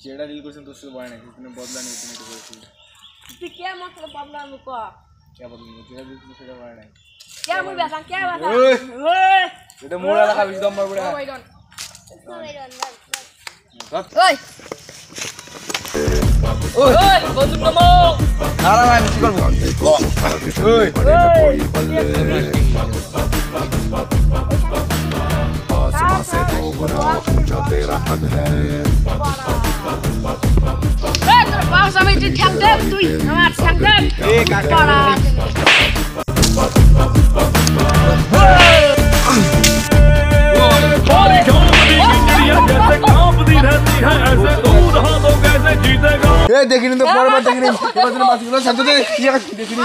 যেটা ডিল করছেন তোর সাথে বয় না তুমি বদলা নিয়ে তুমি এটা করেছিস তুই কে মতলব বদলা আমি ক কে বদলা যেটা ডিল করছিস সেটা বয় না কে মুই বেসাং কে বেসাং ওই! ওই এটা মোড়া লাগা বেশি দম মারবো না ওই ডন ওই ওই ওই বন্দুক নামো দাঁড়া ভাই আমি কি করবো ওই आसमां से दो गुना ऊंचा तेरा हद है এই তোর বাস আমি তুই ঠ্যাং দে তুই আমার ঠ্যাং দে এ কাকা পাড়া सारी कांपती जिंदड़ियां जैसे कांपती रहती है ऐसे तू रहा तो कैसे जीतेगा এ দেখিনি তো পরবার দেখিনি এবার তুমি মাছগুলো শান্ত দে দেখিনি